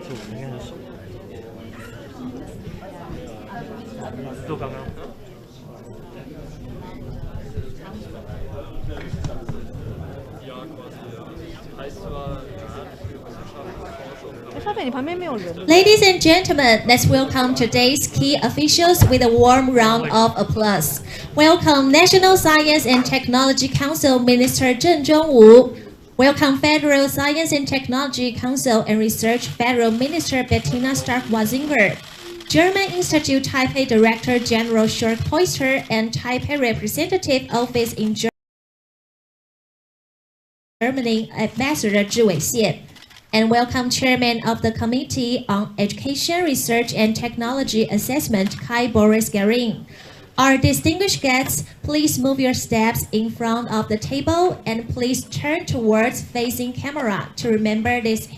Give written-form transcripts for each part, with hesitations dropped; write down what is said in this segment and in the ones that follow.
这我应该是手。就刚刚。Ladies and gentlemen, let's welcome today's key officials with a warm round of applause. Welcome National Science and Technology Council Minister Zheng Zhongwu. Welcome Federal Science and Technology Council and Research Federal Minister Bettina Stark-Watzinger. German Institute Taipei Director General Short Poister and Taipei Representative Office in Germany, Ambassador Zhi Weixian. And welcome Chairman of the Committee on Education, Research and Technology Assessment, Kai Boris Garin. Our distinguished guests, please move your steps in front of the table and please turn towards facing camera to remember this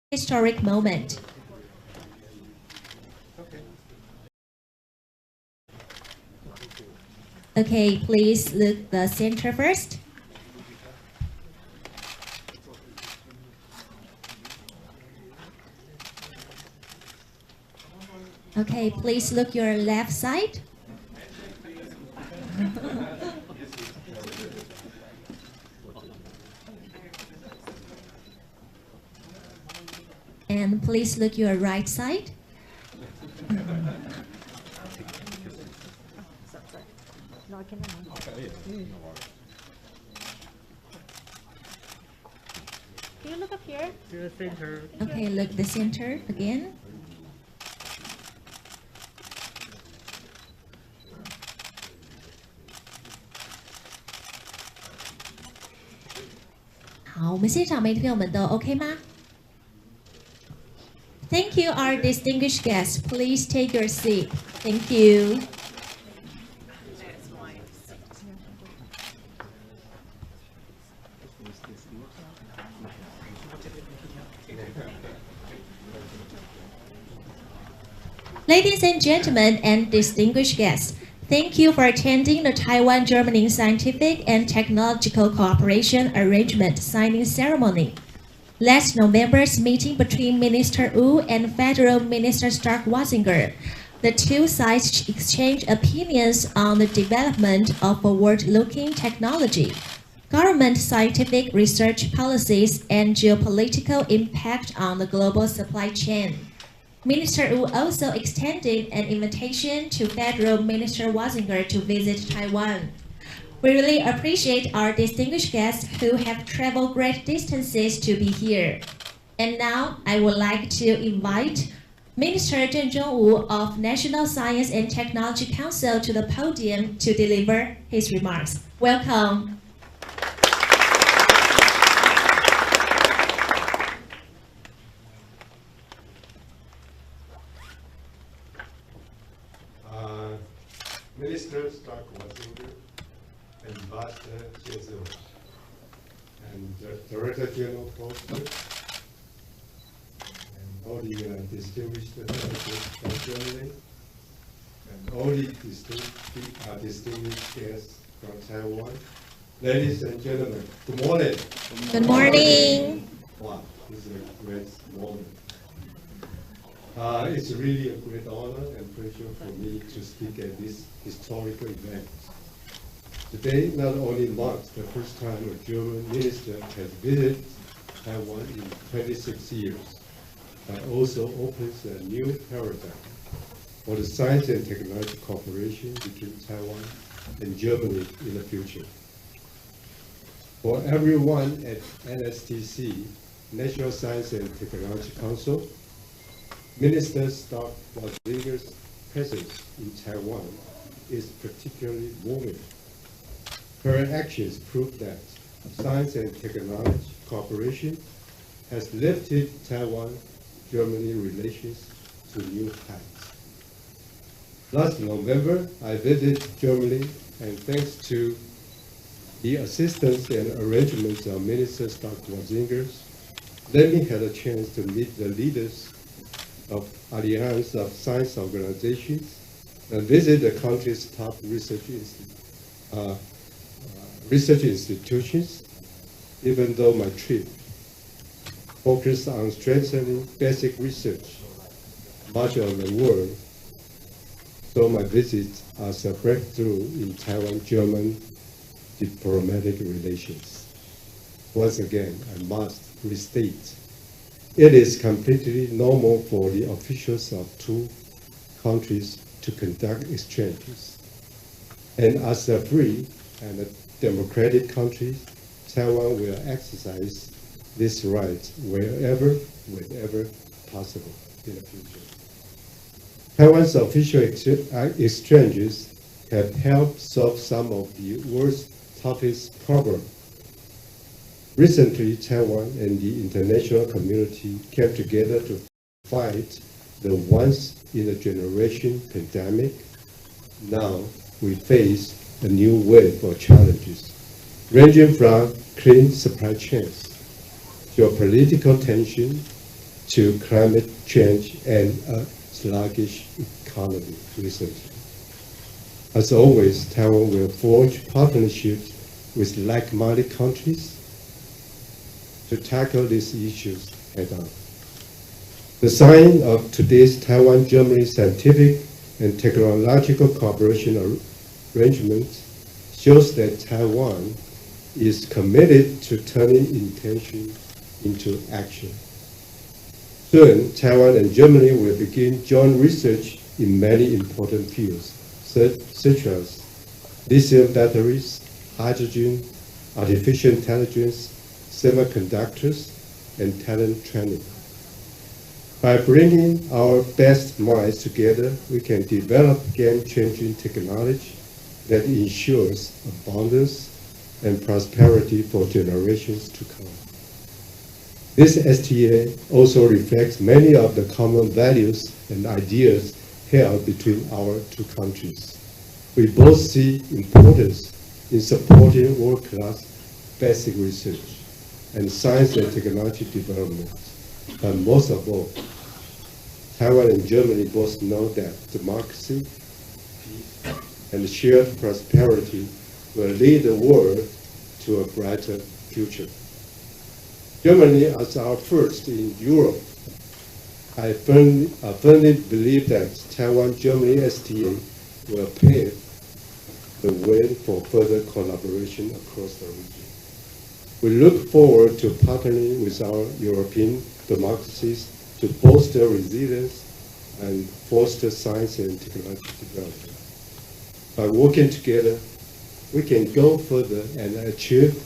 historic moment. Okay, please look the center first. Okay, please look your left side. And please look your right side. Can you look up here? To the center. Okay, look the center again. OK 吗 Thank you, our distinguished guests. Please take your seat. Thank you. Ladies and gentlemen and distinguished guests, thank you for attending the Taiwan-Germany Scientific and Technological Cooperation Arrangement signing ceremony. Last November's meeting between Minister Wu and Federal Minister Stark-Watzinger, the two sides exchanged opinions on the development of forward-looking technology, government scientific research policies, and geopolitical impact on the global supply chain. Minister Wu also extended an invitation to Federal Minister Watzinger to visit Taiwan. We really appreciate our distinguished guests who have traveled great distances to be here. And now I would like to invite Minister Zheng Zhongwu of National Science and Technology Council to the podium to deliver his remarks. Welcome. Minister Stark-Watzinger, Ambassador Zhezhou, and Director General Poster, and all the distinguished delegates from Germany, and all the distinguished guests from Taiwan. Ladies and gentlemen, good morning. Good morning. Wow, this is a great moment. It's really a great honor and pleasure for me to speak at this historical event. Today not only marks the first time a German minister has visited Taiwan in 26 years, but also opens a new paradigm for the science and technology cooperation between Taiwan and Germany in the future. For everyone at NSTC, National Science and Technology Council, Minister Stark-Watzinger's presence in Taiwan is particularly moving. Her actions prove that science and technology cooperation has lifted Taiwan-Germany relations to new heights. Last November, I visited Germany, and thanks to the assistance and arrangements of Minister Stark-Watzinger, let me have a chance to meet the leaders of Alliance of Science Organizations and visit the country's top research institutions, even though my trip focused on strengthening basic research much of the world, so my visit as a breakthrough in Taiwan-German diplomatic relations. Once again, I must restate, it is completely normal for the officials of two countries to conduct exchanges. And as a free and a democratic country, Taiwan will exercise this right wherever possible in the future. Taiwan's official exchanges have helped solve some of the world's toughest problems. Recently, Taiwan and the international community came together to fight the once-in-a-generation pandemic. Now we face a new wave of challenges, ranging from clean supply chains, geopolitical tension, to climate change and a sluggish economy recently. As always, Taiwan will forge partnerships with like-minded countries to tackle these issues head-on. The signing of today's Taiwan-Germany scientific and technological cooperation arrangement shows that Taiwan is committed to turning intention into action. Soon, Taiwan and Germany will begin joint research in many important fields, such as lithium batteries, hydrogen, artificial intelligence, semiconductors, and talent training. By bringing our best minds together, we can develop game-changing technology that ensures abundance and prosperity for generations to come. This STA also reflects many of the common values and ideas held between our two countries. We both see importance in supporting world-class basic research and science and technology development. But most of all, Taiwan and Germany both know that democracy, peace, and shared prosperity will lead the world to a brighter future. Germany, as our first in Europe, I firmly believe that Taiwan-Germany STA will pave the way for further collaboration across the region. We look forward to partnering with our European democracies to bolster resilience and foster science and technology development. By working together, we can go further and achieve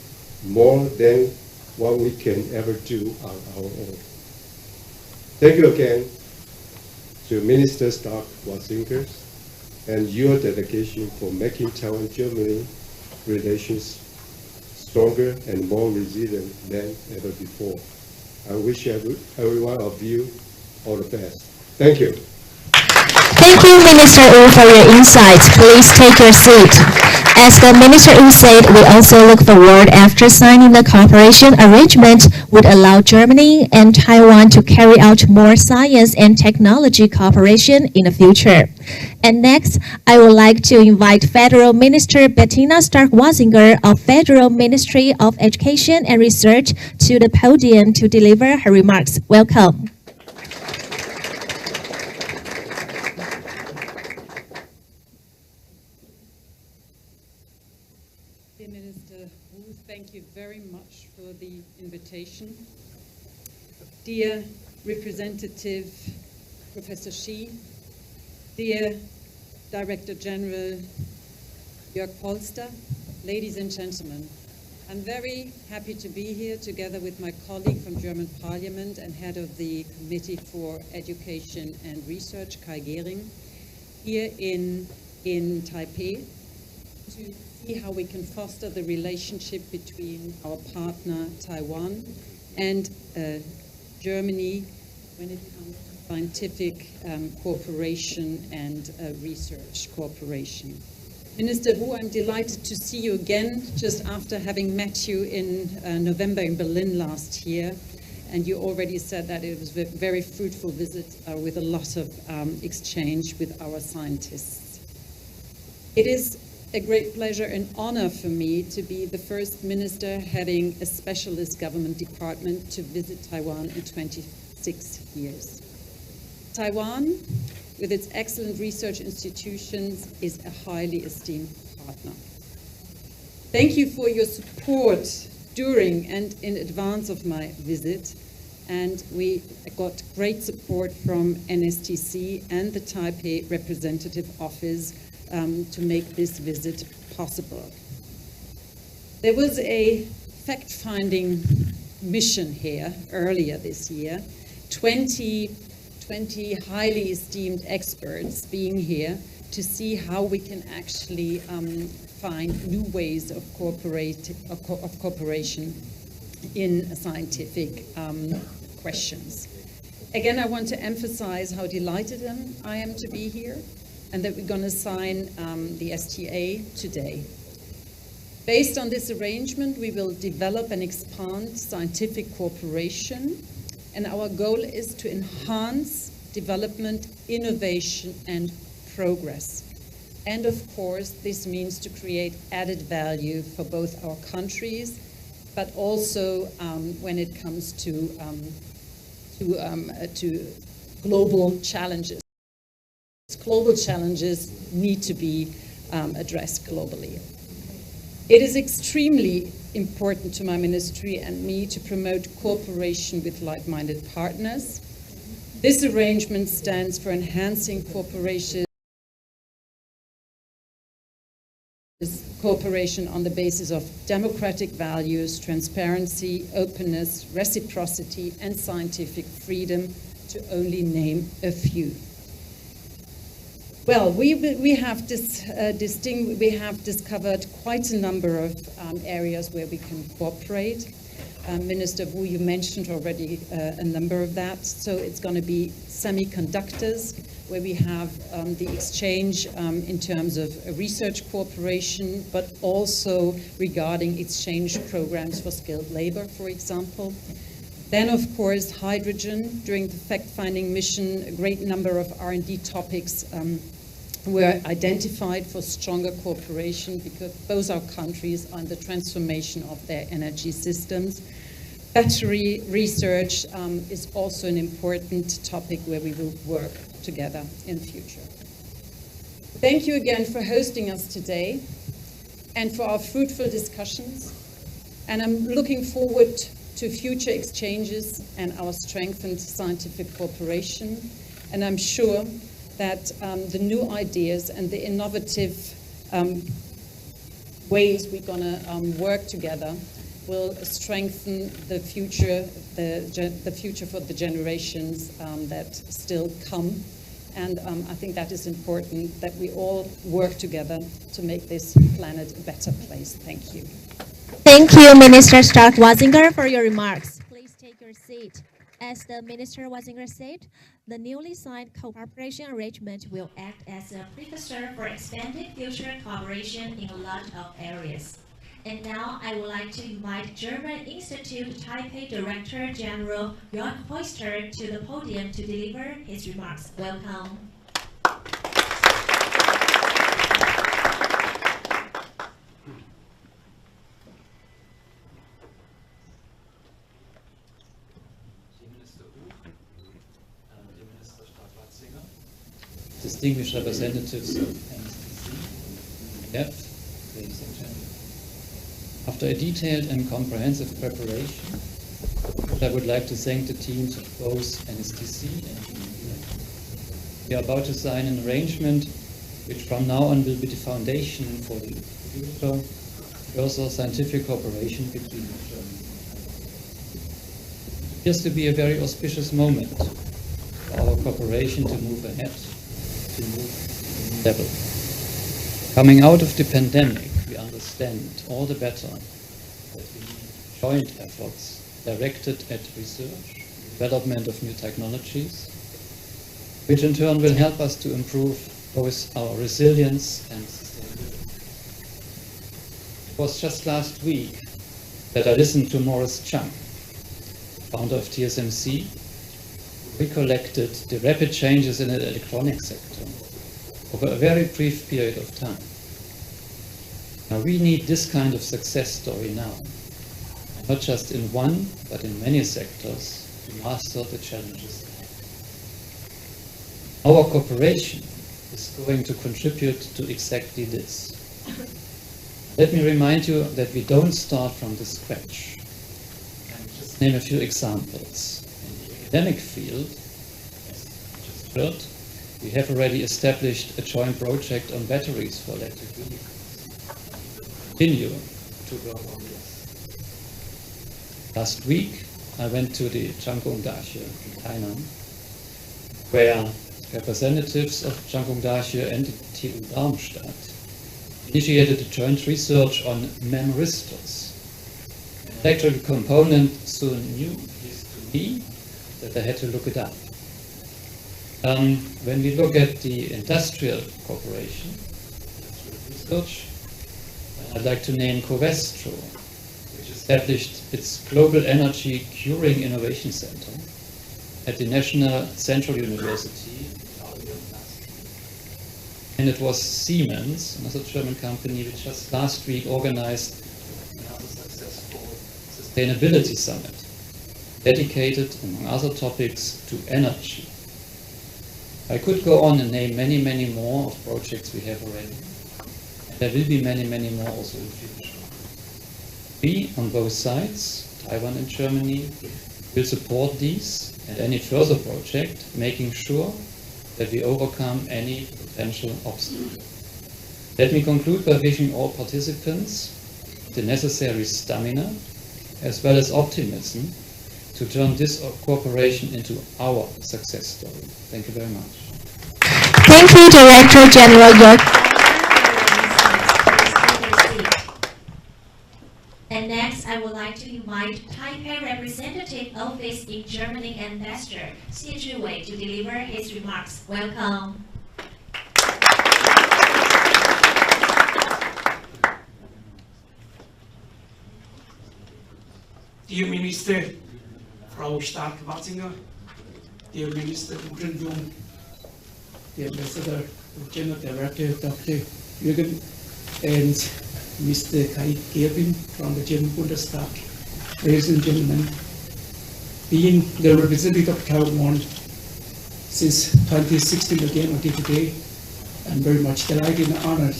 more than what we can ever do on our own. Thank you again to Minister Stark-Watzinger and your delegation for making Taiwan-Germany relations stronger and more resilient than ever before. I wish every one of you all the best. Thank you. Thank you, Minister Wu, for your insights. Please take your seat. As the Minister Wu said, we also look forward after signing the cooperation arrangement would allow Germany and Taiwan to carry out more science and technology cooperation in the future. And next, I would like to invite Federal Minister Bettina Stark-Watzinger of Federal Ministry of Education and Research to the podium to deliver her remarks. Welcome. Dear Minister Wu, thank you very much for the invitation. Dear Representative Professor Shi, dear Director General Jörg Polster, ladies and gentlemen, I'm very happy to be here together with my colleague from German Parliament and head of the Committee for Education and Research, Kai Gehring, here in Taipei to see how we can foster the relationship between our partner Taiwan and Germany when it comes to scientific cooperation and research cooperation. Minister Wu, I'm delighted to see you again just after having met you in November in Berlin last year. And you already said that it was a very fruitful visit with a lot of exchange with our scientists. It is a great pleasure and honor for me to be the first minister heading a specialist government department to visit Taiwan in 26 years. Taiwan, with its excellent research institutions, is a highly esteemed partner. Thank you for your support during and in advance of my visit, and we got great support from NSTC and the Taipei Representative Office to make this visit possible. There was a fact-finding mission here earlier this year, 20 highly esteemed experts being here to see how we can actually find new ways of cooperation in scientific questions. Again, I want to emphasize how delighted I am to be here, and that we're going to sign the STA today. Based on this arrangement, we will develop and expand scientific cooperation, and our goal is to enhance development, innovation, and progress. And of course, this means to create added value for both our countries, but also when it comes to global challenges. Global challenges need to be addressed globally. It is extremely important to my ministry and me to promote cooperation with like-minded partners. This arrangement stands for enhancing cooperation on the basis of democratic values, transparency, openness, reciprocity, and scientific freedom, to only name a few. Well, we have discovered quite a number of areas where we can cooperate. Minister Wu, you mentioned already a number of that. So it's going to be semiconductors, where we have the exchange in terms of research cooperation, but also regarding exchange programs for skilled labor, for example. Then, of course, hydrogen. During the fact-finding mission, a great number of R&D topics were identified for stronger cooperation, because both our countries are in the transformation of their energy systems. Battery research is also an important topic where we will work together in the future. Thank you again for hosting us today and for our fruitful discussions. And I'm looking forward to future exchanges and our strengthened scientific cooperation. And I'm sure that the new ideas and the innovative ways we're going to work together will strengthen the future for the generations that still come. And I think that is important, that we all work together to make this planet a better place. Thank you. Thank you, Minister Stark-Watzinger, for your remarks. Please take your seat. As the Minister Watzinger said, the newly signed cooperation arrangement will act as a precursor for expanded future cooperation in a lot of areas. And now I would like to invite German Institute Taipei Director General Jörg Heuster to the podium to deliver his remarks. Welcome. Distinguished representatives of NSTC, ladies and gentlemen. After a detailed and comprehensive preparation, I would like to thank the teams of both NSTC and UNIA. We are about to sign an arrangement which from now on will be the foundation for the future further scientific cooperation between Germany and Taiwan. It appears to be a very auspicious moment for our cooperation to move ahead, to move to a new level. Coming out of the pandemic, we understand all the better that we need joint efforts directed at research, development of new technologies, which in turn will help us to improve both our resilience and sustainability. It was just last week that I listened to Maurice CHANG, founder of TSMC, who recollected the rapid changes in the electronics sector over a very brief period of time. Now we need this kind of success story now, not just in one, but in many sectors, to master the challenges. Our cooperation is going to contribute to exactly this. Let me remind you that we don't start from the scratch. And just name a few examples. In the academic field, as you just heard, we have already established a joint project on batteries for electric vehicles. We continue to work on this. Last week, I went to the CHANG in Tainan, where representatives of CHANG and the TU Darmstadt initiated a joint research on memristors, an electrical component so new to me that I had to look it up. When we look at the industrial cooperation, research, I'd like to name Covestro, which established its Global Energy Curing Innovation Center at the National Central University. And it was Siemens, another German company, which just last week organized another successful sustainability summit, dedicated, among other topics, to energy. I could go on and name many, many more of projects we have already. And there will be many, many more also in the future. We, on both sides, Taiwan and Germany, will support these and any further project, making sure that we overcome any potential obstacle. Let me conclude by wishing all participants the necessary stamina as well as optimism to turn this cooperation into our success story. Thank you very much. Thank you, Director General York. And next, I would like to invite Taipei Representative Office in Germany Ambassador CHANG to deliver his remarks. Welcome. Dear Minister, Frau Stark-Watzinger, dear Minister Wu, dear Ambassador, General Director Dr. Jürgen, and Mr. Kai Gerwin from the German Bundestag. Ladies and gentlemen, being the representative of Taiwan since 2016 again until today, I'm very much delighted and honored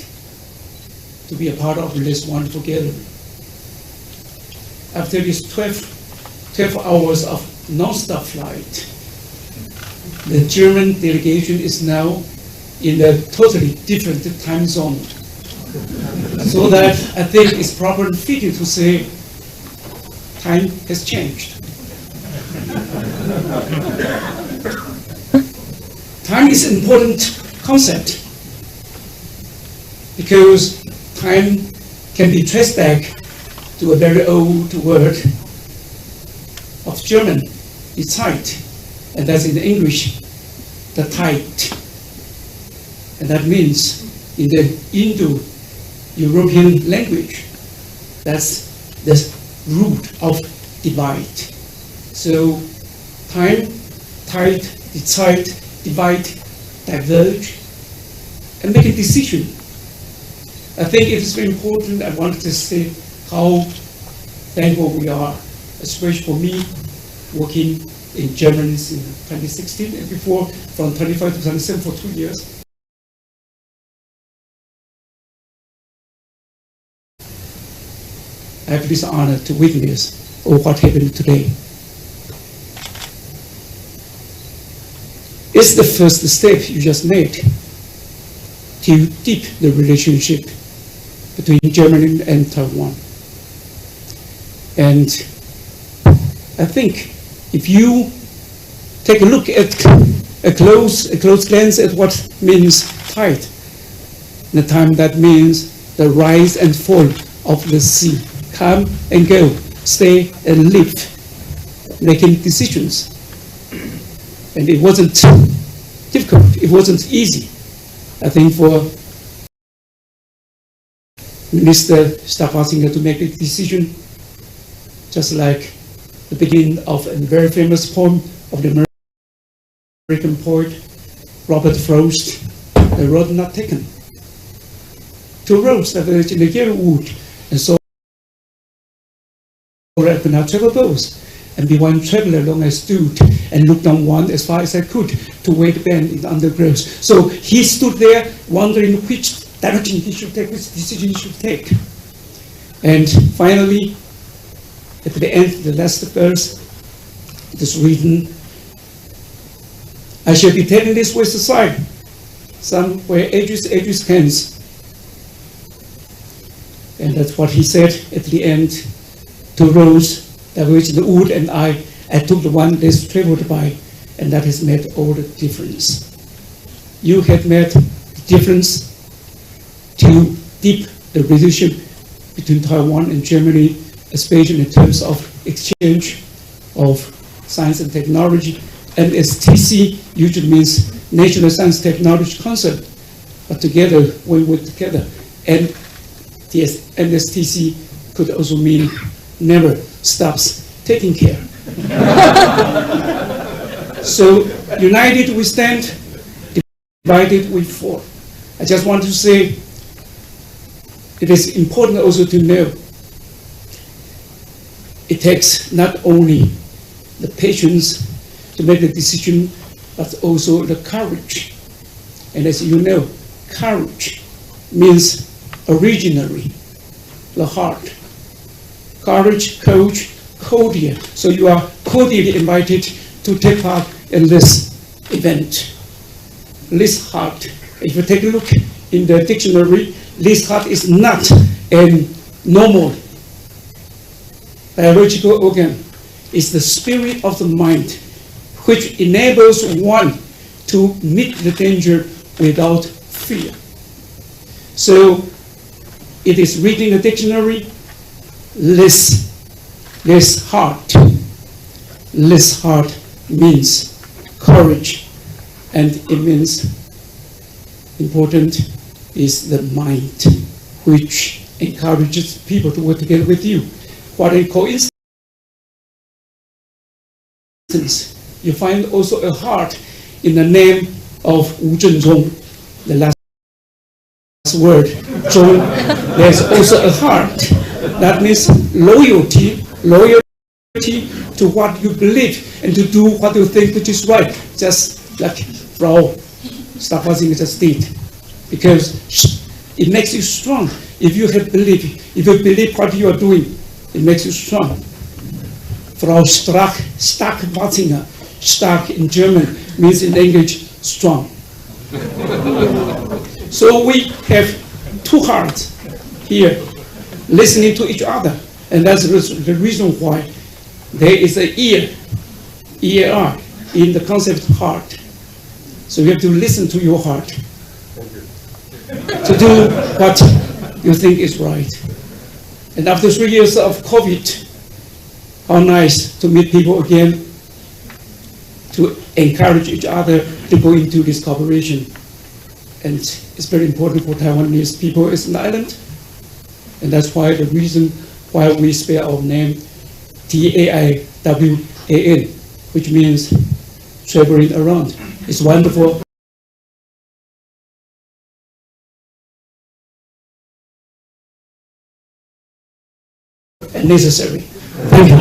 to be a part of this wonderful gathering. After these 12 hours of non-stop flight, the German delegation is now in a totally different time zone. So that I think it's proper and fitting to say time has changed. Time is an important concept because time can be traced back to a very old word of German, die Zeit, and that's in English, the tide. And that means in the Indo-European language, that's the root of divide. So time, tide, die Zeit, divide, diverge, and make a decision. I think it is very important. I wanted to say how thankful we are, especially for me, working in Germany since 2016 and before, from 25 to 27 for 2 years. I have this honor to witness all what happened today. It's the first step you just made to deepen the relationship between Germany and Taiwan. And I think if you take a look at a close glance at what means tide, the time that means the rise and fall of the sea, come and go, stay and live, making decisions. And it wasn't difficult, it wasn't easy. I think for Minister Stark-Watzinger to make a decision, just like the beginning of a very famous poem of the American poet Robert Frost, The Road Not Taken. two roads that are in the yellow wood, and so I could not travel both. And be one traveler long I stood and looked on one as far as I could to where the bend in the undergrowth. So he stood there wondering which direction he should take, which decision he should take. And finally, at the end, the last verse, it is written, I shall be taken this way aside, somewhere ages hence. And that's what he said at the end, two roads that were in the wood, and I took the one less traveled by, and that has made all the difference. You have made the difference to deep the relationship between Taiwan and Germany, especially in terms of exchange of science and technology. NSTC usually means National Science Technology Council, but together, when we're together, and the NSTC could also mean never stops taking care. So united we stand, divided we fall. I just want to say it is important also to know it takes not only the patience to make the decision, but also the courage. And as you know, courage means originally the heart. Courage, coach, cordial. So you are cordially invited to take part in this event. This heart, if you take a look in the dictionary, this heart is not a normal biological organ. It's the spirit of the mind, which enables one to meet the danger without fear. So it is reading the dictionary, this heart means courage, and it means important is the mind, which encourages people to work together with you. What a coincidence. You find also a heart in the name of Wu Zhenzong, the last word, Zhong. There's also a heart. That means loyalty to what you believe and to do what you think which is right, just like Frau Staffasing just did. Because it makes you strong. If you believe what you are doing, it makes you strong. Frau Stark-Watzinger, stark in German means in English strong. So we have two hearts here, listening to each other, and that's the reason why there is a EAR in the concept heart. So you have to listen to your heart to do what you think is right. And after 3 years of COVID, how nice to meet people again, to encourage each other to go into this cooperation. And it's very important for Taiwanese people as an island. And that's why the reason why we spell our name TAIWAN, which means traveling around. It's wonderful. And necessary. Thank you.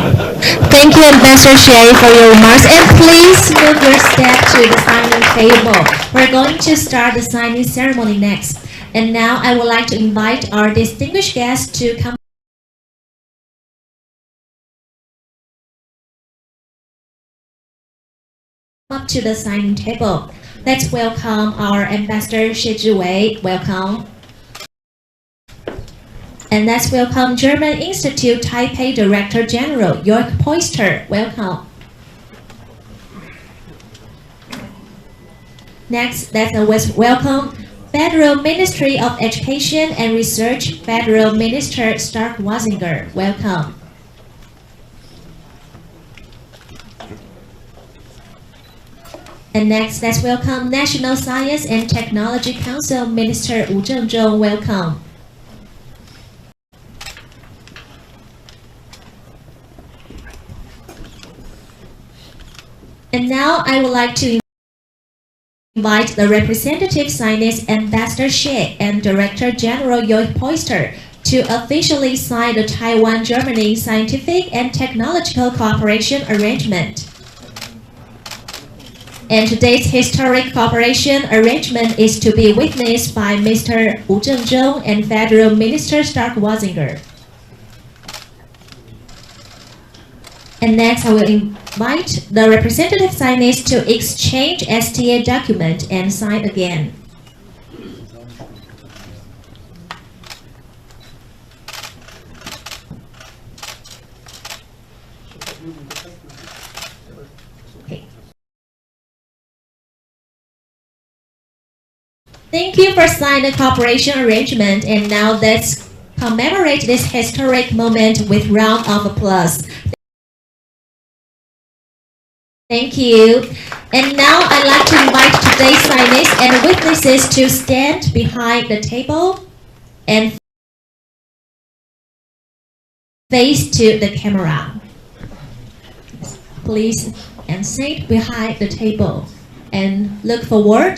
Thank you, Ambassador Sherry, for your remarks. And please move your step to the signing table. We're going to start the signing ceremony next. And now I would like to invite our distinguished guests to come up to the signing table. Let's welcome our Ambassador Xie Zhiwei. Welcome. And let's welcome German Institute Taipei Director General Jörg Poister. Welcome. Next, let's welcome Federal Ministry of Education and Research, Federal Minister Stark-Watzinger. Welcome. And next, let's welcome National Science and Technology Council Minister Wu Zhenzong. Welcome. And now I would like to invite the representative signers Ambassador Xie and Director General Joy Poister to officially sign the Taiwan-Germany Scientific and Technological Cooperation Arrangement. And today's historic cooperation arrangement is to be witnessed by Mr. Wu Zhenzhong and Federal Minister Stark Wasinger. And next, I will invite the representative signers to exchange STA document and sign again. Okay. Thank you for signing the cooperation arrangement, and now let's commemorate this historic moment with round of applause. Thank you. And now I'd like to invite today's signers and witnesses to stand behind the table and face to the camera. Please, and sit behind the table and look forward.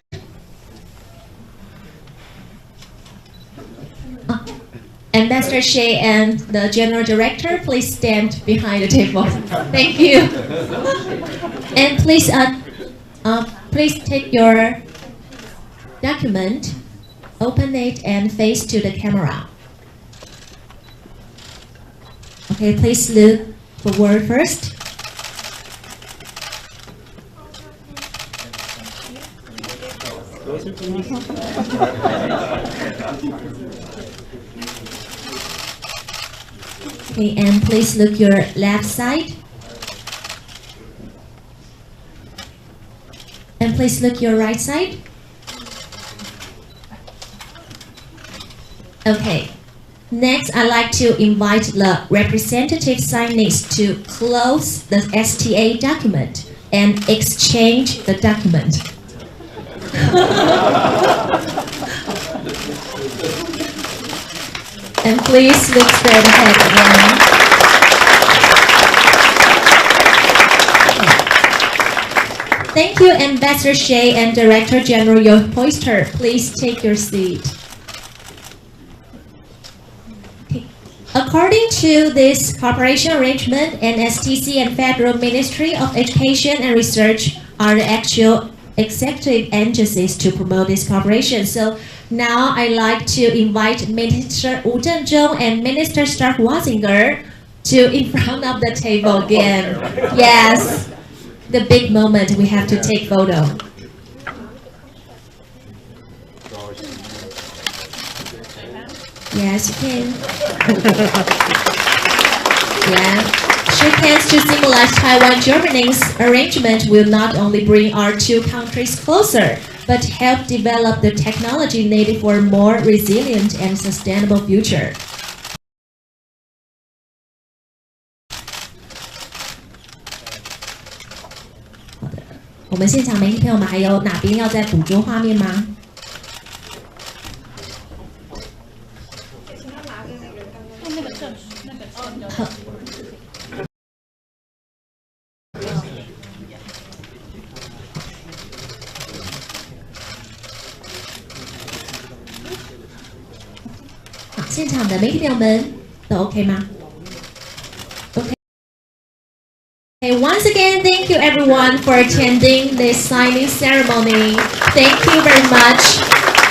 Ambassador Xie and the General Director, please stand behind the table. Thank you. And please, please take your document, open it, and face to the camera. Okay, please look forward first. Okay, and please look your left side. And please look your right side. Okay. Next, I'd like to invite the representative signees to close the STA document and exchange the document. And please look straight ahead again. Thank you, Ambassador Xie and Director General Joy Poister. Please take your seat. Okay. According to this cooperation arrangement, NSTC and Federal Ministry of Education and Research are the actual executive agencies to promote this cooperation. So now I'd like to invite Minister Wu Zhenzhong and Minister Stark Wasinger to in front of the table again. Yes, the big moment we have to take photo. Yes, you can. Yeah. Shake hands to symbolize Taiwan-Germany's arrangement will not only bring our two countries closer, but help develop the technology needed for a more resilient and sustainable future. 好的，我们现场媒体朋友们还有哪边要再捕捉画面吗？好。现场的媒体朋友们都 OK 吗 ？OK. Okay, once again, thank you everyone for attending this signing ceremony. Thank you very much,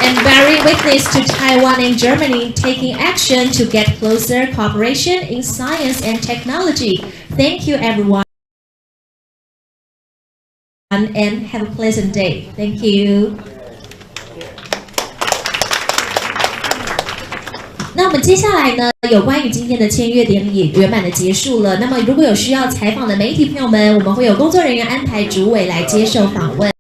and bearing witness to Taiwan and Germany taking action to get closer cooperation in science and technology. Thank you everyone, and have a pleasant day. Thank you. 那我们接下来呢，有关于今天的签约典礼圆满的结束了。那么如果有需要采访的媒体朋友们，我们会有工作人员安排主委来接受访问。